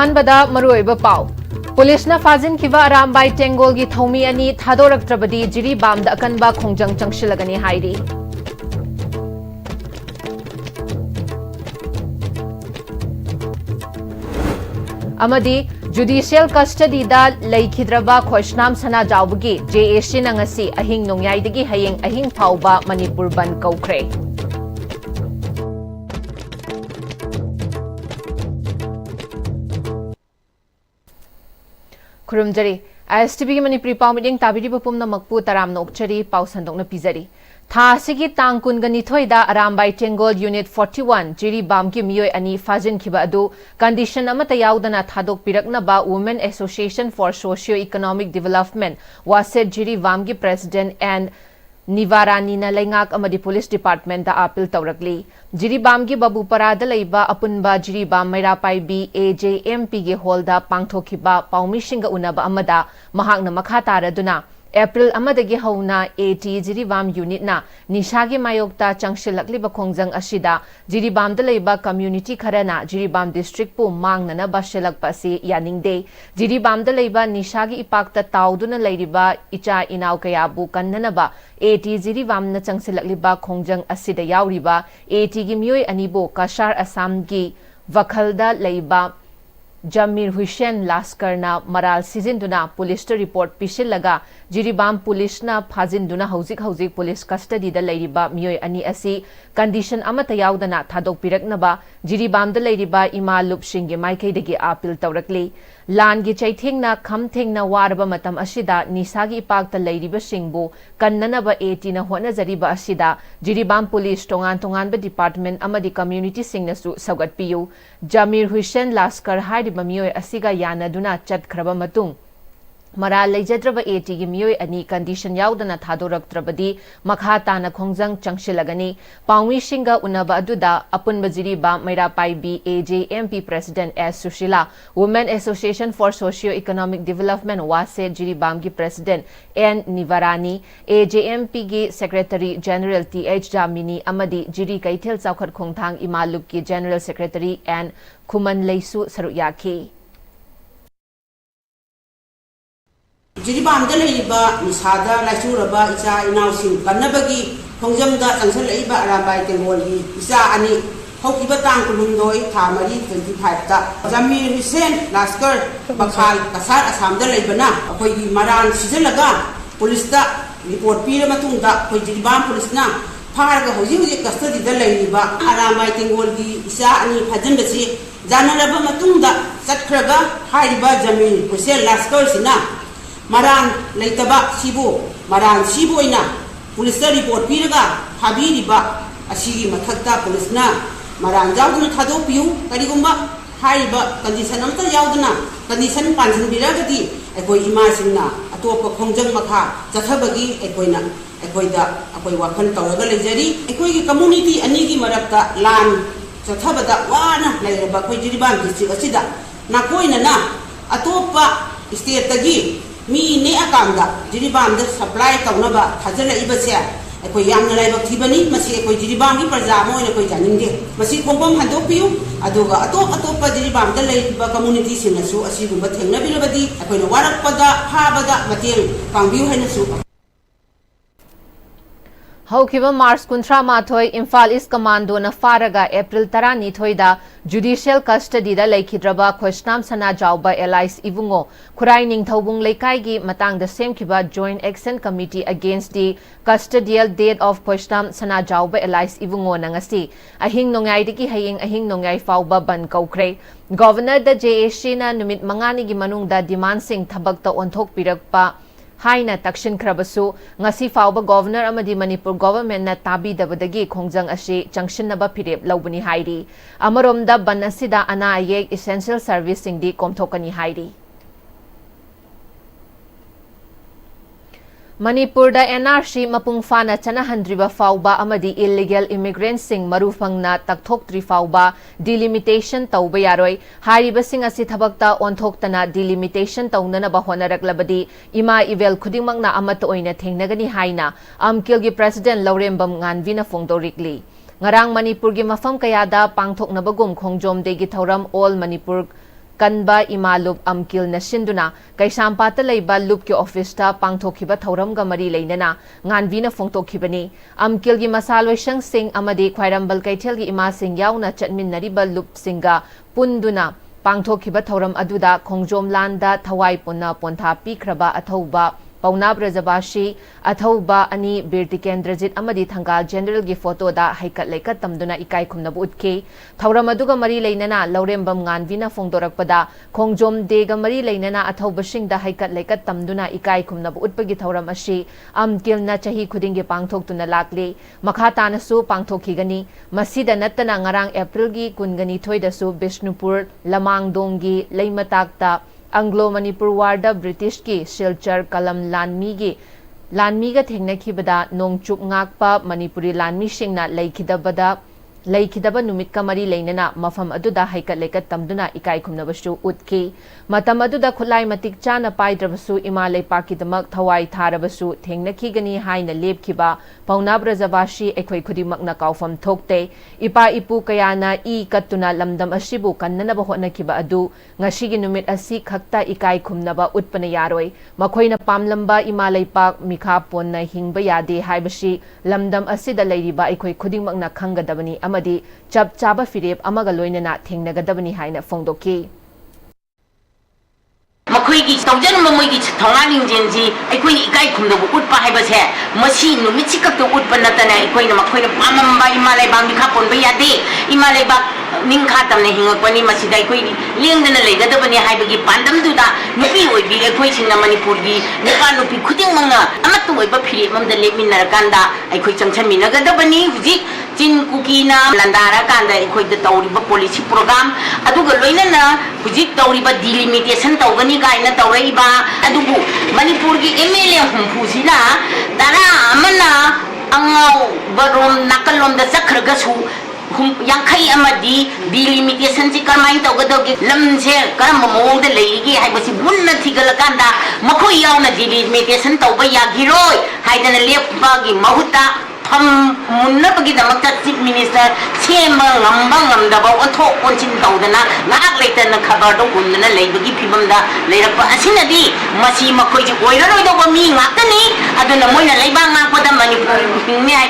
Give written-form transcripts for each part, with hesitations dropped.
अहानबदा मरुओइबा पाउ पुलिसना फाजिनखिबा अरामबाई टेंगोलगी थौमी अनि थादोरक्त्रबदी जिरीबामदा अकनबा खोंजंग चंगशिलगनी हाइरी अमदी जुडिशियल कस्टडीदा लैखिद्रबा खोशनाम सना जावबगी जेएसी नंगसी अहिंग नोंयाइदगी हयेंग अहिंग फाउबा मणिपुर बंद कौख्रे खुरुमजरी Am-Istv की मणिपुरी पाउ मिडिंग ताबिरिबा पुमनमकपु तरामना ओक्चरी पाउ संदोकना पिजरी था सिगी तांग कुनगनिथोइदा अरामबाई टेंगोल यूनिट 41 जिरीबाम की मियोय अनि फाजिनखिबा अदु कंडीशन अमता याउदना थादोक पिरकनबा women association for socio economic development वासेट जिरीबाम की प्रेसिडेंट एंड निवारानीना लैंगाक अमदी पुलिस डिपार्टमेंट दा अपील तौरकली जिरीबाम की बबुपरादा लैबा अपुनबा जिरीबाम मैरापाइबी AJMP गे होलदा पांगथोखिबा पाउमिशिंगा उनबा अमदा महाकना मखा तारदुना April अमदगी हौना AT जिरीबाम यूनिटना निशागी मायोक्ता चंगशिलकलिबा खोंजंग असिदा जिरीबामदा लैबा कम्युनिटी खरना जिरीबाम डिस्ट्रिक्ट पु मांगनना बशलकपा असि यानिंगदे जिरीबामदा लैबा निशागी इपाकता ताउदुना लैरिबा इचा इनाव कयाबु कन्ननबा AT जिरीबामना चंगशिलकलिबा खोंजंग असिदा याउरिबा AT गी मियोय अनिबो कशार असम की वखलदा लैबा जमीर हुसैन लास्करना मराल सिजिंदुना पुलिस रिपोर्ट पिसिलगा जिरीबाम पुलिसना फाजिंदुना हौजिक पुलिस कस्टडीदा लैरिबा मियोय अनि असि कंडीशन अमता याउदना थादोक पिरकनबा जिरीबामदा लैरिबा इमा लुपसिंगे माइकैदगी अपील तौरकली लानगी चैथेंगना खमथेंगना वारबा मतम असिदा निसागी इपाकता लैरिबा सिंगबु कन्ननबा AT ना होनजरिबा असिदा जिरीबाम पुलिस तोंगान डिपार्टमेंट अमदी कम्युनिटी सिंगनसु सौगटपियु जमीर हुसैन लास्कर हाइरिबा मियोय असिगा यानदुना चटखरबा मतुंग मराल लैजद्रबा AT की मियोय अनि कंडीशन याउदना थादोरक्त्रबदी मखा ताना खोंजंग चंगशिलगनी पाउमिशिंगा उनबा अदुदा अपुनबा जिरीबाम मैरापाइबी AJMP president S Sushila women association for socio economic development वासे जिरीबाम की प्रेसिडेंट N निवारानी AJMP की सेक्रेटरी जनरल TH जामिनी अमदी जिरी कैथेल चौखट खोंथांग इमालुक की जनरल सेक्रेटरी N खुमन लैसु सरुक याखी जिरीबामदा लैरिबा निसादा लाइचुरबा इचा इनाउसिंग कन्नबगी खोंजंगदा चंगसलैबा अरामबाई टेंगोलगी इचा अनि हौकिबा तांग कुलुमदोय था मरी 25 ता जमीर हुसैन लास्कर बखाल कसार असमदा लैबना अखोयगी मरान सिजलगा पुलिसदा रिपोर्ट पीर मतुंगदा अखोय जिरीबाम पुलिसना फारगा हौजी कस्टडीदा लैरिबा अरामबाई टेंगोलगी इचा अनि फाजनबसी जानरबा मतुंगदा चटखरगा हाइरिबा जमीर हुसैन लास्कर सिना मरान लेतबा सिबो मरान सिबोइना पुलिस रिपोर्ट पीरगा फाबीरिबा असिगी मथक्ता पुलिसना मरान जाउदुना थादोपियु करिगुम्बा हाइबा कंडीशन अमता याउदुना कंडीशन पांजनबिरगदी अखोय इमासिंगना अतोप खोंजंग मखा चथबगी अखोयना अखोयदा अखोय वाखन तौरगा लेजरी अखोयगी कम्युनिटी अनिगी मरक्ता लान चथबदा वाना लेरबा अखोय जिरीबाम डिस्ट्रिक्ट असिदा नाकोइना अतोप स्टेट तगी मी ने अकामदा जिरीबाम सप्लाई तौनबा थाजलइबसे अखोय यामना लाइबक थिबनी मसी अखोय जिरीबाम की प्रजा मोइना कोइ जानिंगे मसी खोंपम हंदोपियु अदुगा अतोप जिरीबाम दा लैबा कम्युनिटी सिनसु असिगुबा थेंगनबिरबदी अखोयना वारकपदा फाबदा मतेंग पांबियु हैनसु हौखिबा मार्च 18 इम्फाल ईस्ट कमांडो न फारगा एप्रिल 12 जुडिशियल कस्टडीदा लैखिद्रबा खोशनाम सना जाउबा एलाइस इबुंगो खुराई निंगथौबुंग लैकाईगी मतंगदा सेमखिबा joint action committee against the custodial death of Khoshnam Sana Jaoba alias Ibungo नंगसी अहिंग नोंगाइदगी हयेंग अहिंग नोंगाइ फाउबा बन कौख्रे गवर्नर द JAC ना नुमित मंगानीगी मनुंगदा डिमांड सिंग थबकता ओंथोक पिरकपा हाइना तक्शन खरबसु ngasi फाउबा गवर्नर अमदी मणिपुर गवर्नमेंट ना ताबीदबदगी खोंजंग अशी चंगशिनबा फिरेप लौबनी हाइरी अमरोमदा बन असिदा अना अयेक एसेंशियल सर्विस सिंगदी कोमथोकनी हाइरी मणिपुर NRC मपुंग फाना चनहंद्रिबा फाउबा अमदी इल्लीगल इमिग्रेंट सिंग मरुफंगना तकथोक्ट्री फाउबा डिलिमिटेशन तौबा यारोय हारिबसिंग असि थबकता ओंथोक्तना डिलिमिटेशन तौननबा होनरकलबदी इमा इवेल खुदिंगमंगना अमत ओइना थेंगनगनी हाइना अमकिलगी प्रेसिडेंट लौरेंबम गानवीना फोंगदोरिकली ngarang Manipur gi mafam kayada pangthoknabagum khongjomdegi thoram all Manipur Kanba Imalup Amkil Nasinduna, Kaisampata Laiba Lup ki Office Pangthokiba Thauram Gamari Lainana, Nganvina Fongtokibani, Amkil gi Masaloi Shang Singh Amadi Kwairambal Kaitel gi Ima Singh Yauna Chatmin Nariba Lup Singa, Punduna, Pangthokiba Thauram Aduda, Kongjom Landa, Thawai Punna Ponta Pikraba Athauba, Pauna Brajabashi, Athauba Ani Birti Kendrajit Amadi Thangal General gi photo da haikat laikat tamduna ikai khumnabu utke Thauram aduga mari leinana Laurembam Nganvina Fongdorakpada Kongjom Dega mari leinana Athauba Singh da haikat laikat tamduna ikai khumnabu utpagi Thauram ashi Amkil na chahi khudingi pangthoktuna lakle makha tanasu pangthokigani masida nattana ngarang April gi kungani thoidasu Bishnupur Lamangdonggi Leimatakta Anglo Manipur Warda British ki Silchar Kalam Lanmiga Thengnakibada Nongchup Ngakpa Manipuri Lanmi Singna Laikidaba Numit Kamari Lainana Mafam Aduda Haikat Laikat Tamduna Ikai Kumnabasu Utki Matam Aduda Khulai Matik Chana Paidrabasu Imalai Pakidamak Thawai Tharabasu Thengnakigani Haina Lepkiba Pauna Brajabashi Ekhoi Khudimakna Kaufam Thokte Ipa Ipu Kayana I Katuna Lamdam Ashibu Kannanaba Hotnakiba Adu Ngashigi Numit Asi Khakta Ikai Kumnaba Utpana Yaroi Makhoina Pamlamba Imalai Pak Mikhaponna Hingba Yade Haibashi Lamdam Asida Lairiba Ekhoi Khudimakna Khangadabani Amadi Chap Chaba Firep Amaga Loinana Thengnagadabani Haina Fongdoki Makoigi Taujan Mamoigi Tongaling Genji, Equine Ikai Kumdo Utpa Habase, Machine, Michika to Utpanatana, Equine Makoina Pamamba, Imaleba, Mikapon Bayade, Imaleba. Ninkatam ne hinga kwani masida koi ling na lega da bani haibagi pandam du da nupi oi bi koi singa Manipur gi nupa nupi khuding manga amatu oi ba phiri mam da lemin na kanda ai koi changchan mina ga da bani huji chin kuki na landara kanda ai koi da tawri ba policy program adu ga loina na huji tawri ba delimitation tawgani ga ina tawrai ba adu bu Manipur gi MLA humpu sina dara amana angau barom nakalom da sakhraga su Yankai Amadi, delimitation Sikamai Togadogi, Lamse, Karamo, the lady, I was Bunna Tigalakanda, Makoyana delimitation Tobaya Giroi, Hidden a left buggy, Mahuta. Munapagi the Makta Chief Minister, Chamber, Lambang, the Bawato, Ponchin Todana, not later than Kabardo, Gundana, Labagi Pimanda, later Asinadi, Masima Koji, Oiro, me, Matani, I don't know when a Labanga for the Manipur,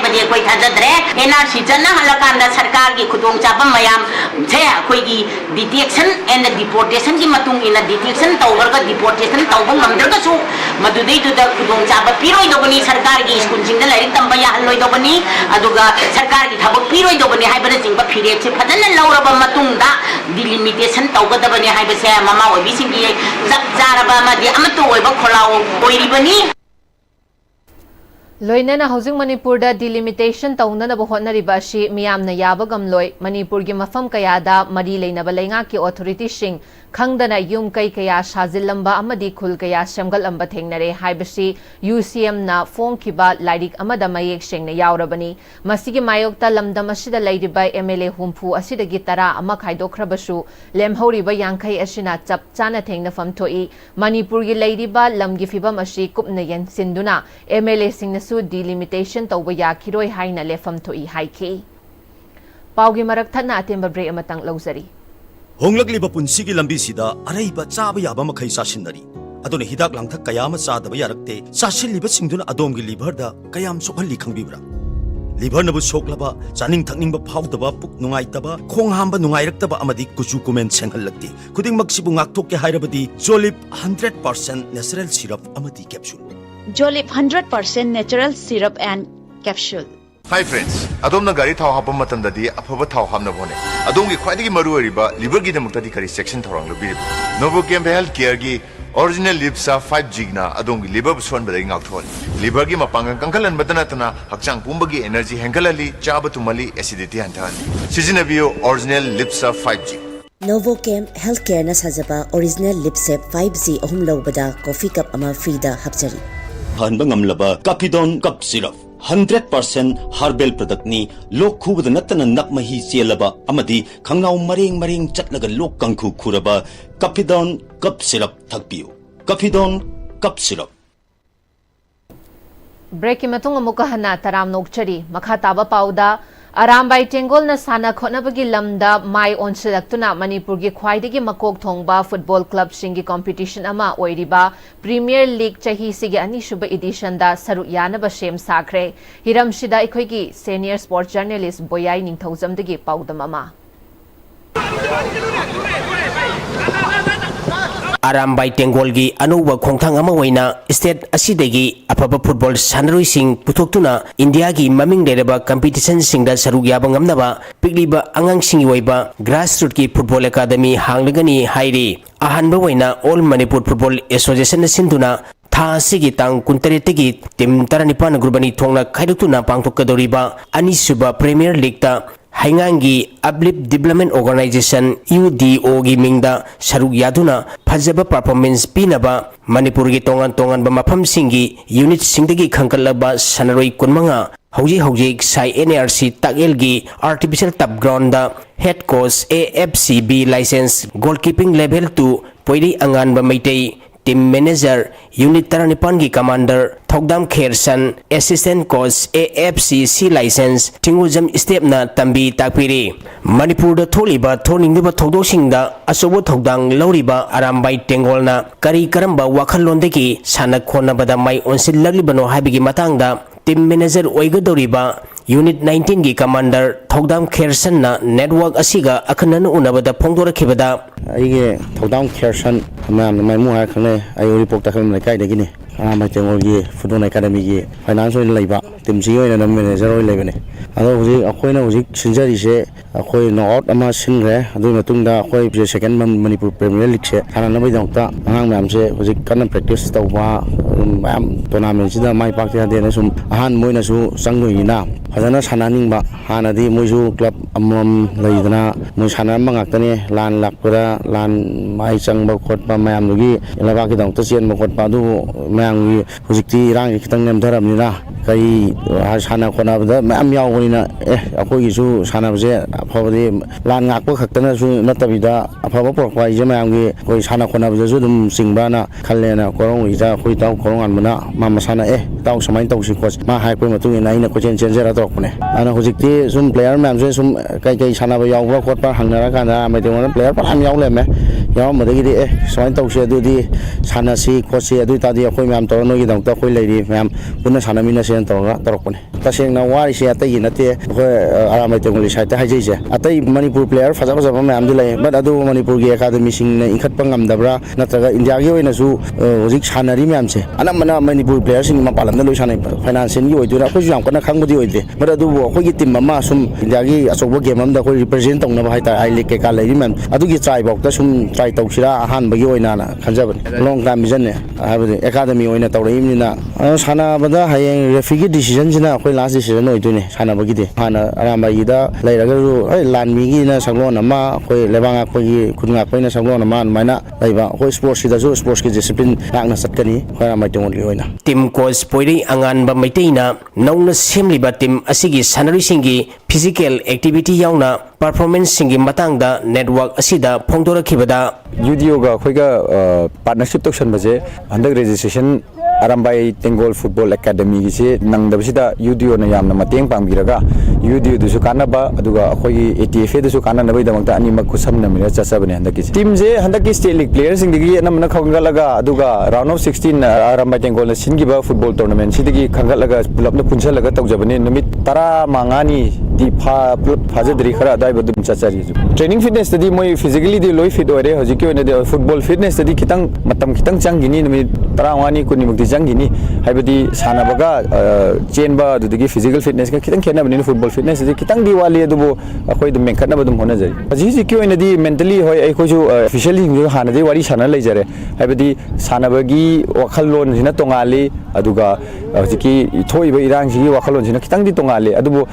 but they quite had a drag, and now she's a Nahalakanda, Sarkagi, Kudong Chapa Mayam, Tea, Koigi, detection and the deportation, Matung in a detection, Towerga, deportation, Tobum, Mandragasu, Madude to the Kudong Chapa, Piro, Dobani, Sarkagi, Kunjin, the Laritambaya, Bani, Aduga, Sarkari, Tabu, Piro, Dobani, Hybrid, but period, Padan and Laura Matunda, delimitation, Toga, the Bani, Hybrid, Mama, Bisipi, Zarabama, the Amato, Kola, Boiribani. Loinana Housing Manipur da delimitation tauna na bohona ribashi miyam na yabagam loy Manipur gi mafam kaya da mari leina balenga ki authority sing khangdana yum kai kaya shazilamba amadi khul kaya shamgal amba thengnare haibashi UCM na phone kiba lairik amada mayek sing na yaurabani masigi mayokta lamdam asida lairiba MLA humpu asida gi tara ama khaidokrabasu lemhoriba yankai asina chap chana thengna famthoi Manipur gi lairiba lamgi fibam ashi kupna yan sinduna MLA sing su delimitation tawba yakiroi haina lefam thoi haiki paugi marak thana atemba break amatang lawzari Honglakliba punsigi lambi sida araiba chaba yaba makhai sasinari adone hidak langthak kayama chadaba yarakte sasilliba singduna adomgi liver da kayam sokhalli khangbibra liver nabu soklaba chaning thakningba phawdaba puk nungaitaba khong hamba nungairakaba amadi kuchu kumen senghallakti khuding maksibu ngakthok ke hairabadi Jolip 100% natural syrup amadi capsule Jolip 100% natural syrup and capsule. Hi friends, Adom na gari thau hapam matam dadi aphaba thau hamna bone. Adom gi khwaidagi maru ariba liver gi damukta di kari section thorang lobi. Novocam health care gi original lipsa 5G na adom gi liver buson badai ngak thol. Liver gi mapangang kangkalan badana tana hakchang pumbagi energy hengalali chaba tumali acidity hantan. Sizinabiyo original lipsa 5G. Novocam Healthcare na sajaba original lipsep 5G ahum lawbada coffee cup ama free da hapjari. hanba ngamlaba Capidon cup syrup 100% herbal product ni lok khubada natana nakmahi chelaba amadi khangnau mareng chatlaga lok kangkhu khuraba Capidon cup syrup thakpiu Capidon cup syrup break ki matung amuka hana taram nokchari makha taba pauda Arambai Tengol na sana khonabagi lamda mai onsilaktuna Manipur gi khwaidagi makok thongba football club singi competition ama oiriba Premier League chahi sigi ani shuba edition da saru yanaba shem sakre hiram shida ikhoigi senior sports journalist Boyai Ningthaujamdagi paudam ama Arambai Tengolgi anuba khongthang ama waina state asidagi afaba football sanroi sing putoktuna India gi maming leraba competition singda saruk yaba ngamnaba pigliba angang singi waiba grassroots ki football academy hanglagani hairi ahanba waina all Manipur football association sinduna tha sigi tang kuntare tegi tim taranipan grubani thongna khaidutuna pangthokadoriba anisuba Premier League ta Haingangi Uplift Development Organization UDO gi mingda saruk yaduna phajaba performance pinaba Manipur gi tongan ba mafam singi unit singdagi khangkalaba sanaroi kunmanga hauji sai NRC Takel gi artificial top ground da head coach AFCB license goalkeeping level 2 poiri angan ba maitei team manager unit taranipan gi commander Thokdam Khersan assistant coach AFCC license Tingujam step na tambi takpiri Manipur da tholiba thoningba thodosingda asobo thodang lauriba Arambai Tengol na kari karamba wakhalondegi sana khonabada mai onsil laglibano habigi matangda team manager oigadoriba Unit 19 gi commander Thokdam Khersan na network asiga akhanan unabada phongdorakhibada aige Thokdam Khersan amam mai mu ha khangne ayo report ta khan kai de gini Arambai Tengol gi football academy gi finance oi leiba team si oi na manager oi leibane ado hoji akoina hoji sinjari se akoi knockout ama singre adu matungda akoi second Manipur Premier League se thana na bai dongta angang nam se hoji kana practice tawba am tournament sida mai pak ta de na sum ahan moina su sangnoi na fazana sananing ba hanadi moisu club amam leidana moi sana mangaktane lan lakpura lan mai changba khotpa mayam gi laba ki dong ta chen mo khotpa du mayam gi hojikti rang ki tang nem dharam ni na kai sana khona ba mayam yaw ni na akoi gi su sana ba je afabadi lan ngak pa khaktana su natabida afaba por kwai je mayam gi koi sana khona ba ju dum singba na khalle na korong ija koi taw korong an mana mama sana taw samai taw si coach ma hai koi matu ina ina ko chen jera tok ne ana hojikti sum player mayam je sum kai sana ba yaw ba khot pa hangnara kana mai te player pa am yaw le me yaw ma de gi samai taw se du di sana si coach se du ta di koi mayam tor no gi dong ta koi le di mayam punna sana mina sen tor ga torok ne ta seng na wari se ta gi na te ko Arambai Tengol sai ta hai je atai Manipur player faja faja mayam di le but adu Manipur gi academy sing ne ikhat pangam dabra natraga India gi oina su hojik sanari mayam se anamana Manipur player sing ma palam na loi sanai financial gi oi dura ko jam kana khang budi oi de but adu ko gi team ma sum India gi asobo game am da ko represent tong na ba hai ta ai le ke ka le man adu gi try bok ta sum try tau sira han ba gi oina na khanjaban long time vision ne habadi academy oina tawrai ni na sana bada hayeng referee decision jina ko last decision oi dune sana ba gi de hana Arambai gi da lai raga ru lan mi gi na sanglon ma ko lebanga ko gi khunga ko na sanglon ma maina lai ba ko sports gi da ju sports gi discipline nak na satkani ko Arambai Tengol gi oina team coach poiri angan ba maiteina nauna semliba team asigi sanari singi physical activity yauna performance singi matangda network asida phongdorakhibada UDO ga khoiga partnership tokshan baje handak registration Arambai Tengol Football Academy gi se nangdabsida UDO na yamna mateng pangbiraga UDO du su kanaba aduga khoi ATF du su kanana bai damangta ani makusam na mira chasabane handaki team je handaki state league players sing gi namna khangalaga aduga round of 16 Arambai Tengol na singiba football tournament sidigi khangalaga pulapna punchalaga tawjabane numit tara mangani di phajadri khara dai badum chachari training fitness tadi moi physically di loi fit ore hojiki oina de football fitness tadi kitang matam kitang changini numit tara wani kuni mukti changini haibadi sanabaga chenba dudigi physical fitness ka kitang khena bani football fitness tadi kitang di wali adubo akoi dum menkhatna badum hona jari ji ki oina di mentally hoi ai ko ju officially hana de wari sana lai jare haibadi sanabagi wakhalon hina tongali aduga hojiki thoiba irang ji wakhalon hina kitang di tongali adubo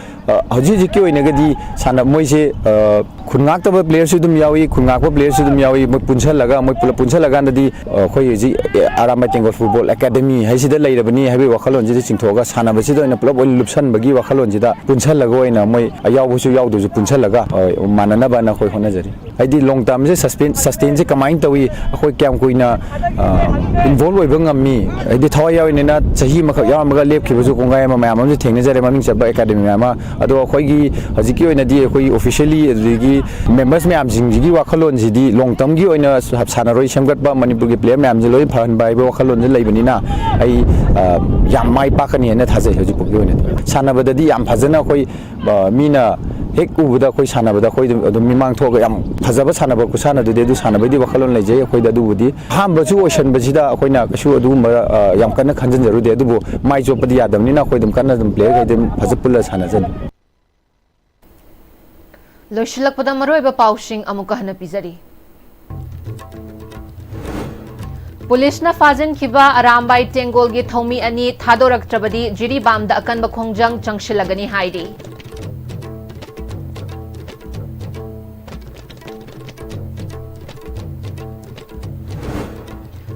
hoji ki oina gadi sana moise khungak taba player su dum yawi khungak ba player su dum yawi mo punchal laga mo pula punchal laga ndadi khoi ji Arambai Tengol Football Academy haisida leirabani habi wakhalon ji chingthoga sana basi doina pula bol lupsan bagi wakhalon ji da punchal laga oina moi ayaw bu su yaw du punchal laga manana ba na khoi hona jari haidi long term je sustain je kamain tawi khoi kyam koina involve oi bangami haidi thawai yawi na chahi makha yaw maga lep khibu ju kongai ma mayam ji thengna jare maming chaba academy ma ado khoi ꯑꯩꯈꯣꯏꯒꯤ ꯍꯧꯖꯤꯛꯀꯤ ꯑꯣꯏꯅꯗꯤ ꯑꯩꯈꯣꯏ officially ꯑꯗꯨꯗꯒꯤ members ꯃꯌꯥꯝꯁꯤꯡꯒꯤ ꯋꯥꯈꯜꯂꯣꯟꯁꯤꯗꯤ ꯂꯣꯡ ꯇꯔꯝꯒꯤ ꯑꯣꯏꯅ ꯁꯥꯟꯅꯔꯣꯏ ꯁꯦꯝꯒꯠꯄ ꯃꯅꯤꯄꯨꯔꯒꯤ player ꯃꯌꯥꯝꯁꯦ ꯂꯣꯏ ꯐꯍꯟꯕ ꯍꯥꯏꯕ ꯋꯥꯈꯜꯂꯣꯟꯁꯦ ꯂꯩꯕꯅꯤꯅ ꯑꯩ ꯌꯥꯝ ꯃꯥꯏ ꯄꯥꯛꯀꯅꯤ ꯍꯥꯏꯅ ꯊꯥꯖꯩ ꯍꯧꯖꯤꯛꯐꯥꯎꯒꯤ ꯑꯣꯏꯅꯗꯤ ꯁꯥꯟꯅꯕꯗꯗꯤ ꯌꯥꯝ ꯐꯖꯅ ꯑꯩꯈꯣꯏ ꯃꯤꯅ ꯍꯦꯛ ꯎꯕꯗ ꯑꯩꯈꯣꯏ ꯁꯥꯟꯅꯕꯗ ꯑꯩꯈꯣꯏ ꯑꯗꯨꯝ ꯃꯤꯃꯥꯡ ꯊꯣꯛꯑꯒ ꯌꯥꯝ ꯐꯖꯕ ꯁꯥꯟꯅꯕ ꯈꯨꯁꯥꯟꯅꯗꯨꯗꯤ ꯑꯗꯨ ꯁꯥꯟꯅꯕꯒꯤ ꯋꯥꯈꯜꯂꯣꯟ ꯂꯩꯖꯩ ꯑꯩꯈꯣꯏꯗ ꯑꯗꯨꯕꯨꯗꯤ ꯑꯍꯥꯟꯕꯁꯨ ꯑꯣꯏꯁꯟꯕꯁꯤꯗ ꯑꯩꯈꯣꯏꯅ ꯀꯩꯁꯨ ꯑꯗꯨꯒꯨꯝꯕ ꯌꯥꯝ ꯀꯟꯅ ꯈꯟꯖꯤꯟꯖꯔꯨꯗꯦ ꯑꯗꯨꯕꯨ ꯃꯥꯏ ꯆꯣꯞꯄꯗꯤ ꯌꯥꯗꯕꯅꯤꯅ ꯑꯩꯈꯣꯏ ꯑꯗꯨꯝ ꯀꯟꯅ ꯑꯗꯨꯝ ꯄ꯭ꯂꯦꯌꯔꯈꯩꯗꯤ ꯑꯗꯨꯝ ꯐꯖ ꯄꯨꯜꯂ ꯁꯥꯟꯅꯖꯅꯤ ꯂꯣꯏꯁꯤꯜꯂꯛꯄꯗ ꯃꯔꯨꯑꯣꯏꯕ ꯄꯥꯎꯁꯤꯡ ꯑꯃꯨꯛꯀ ꯍꯟꯅ ꯄꯤꯖꯔꯤ ꯄꯨꯂꯤꯁꯅ ꯐꯥꯖꯤꯟꯈꯤꯕ ꯑꯔꯥꯝꯕꯥꯏ ꯇꯦꯡꯒꯣꯜꯒꯤ ꯊꯧꯃꯤ ꯑꯅꯤ ꯊꯥꯗꯣꯔꯛꯇ꯭ꯔꯕꯗꯤ ꯖꯤꯔꯤꯕꯥꯝꯗ ꯑꯀꯟꯕ ꯈꯣꯡꯖꯪ ꯆꯪꯁꯤꯜꯂꯒꯅꯤ ꯍꯥꯏꯔꯤ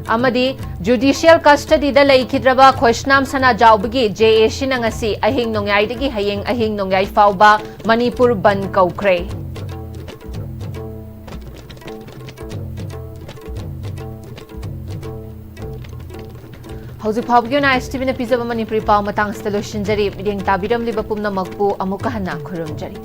amadi judicial custody da leikhidraba khoisnam sana jawbagi JAC na ngasi ahing nongyai dagi hayeng ahing nongyai fauba Manipur ban kaukre Hauzik Phabgyo na Am-Istv na pizaba Manipuri pau matang solution jari bideng tabiram liba pumna magpu amuka hana khurum jari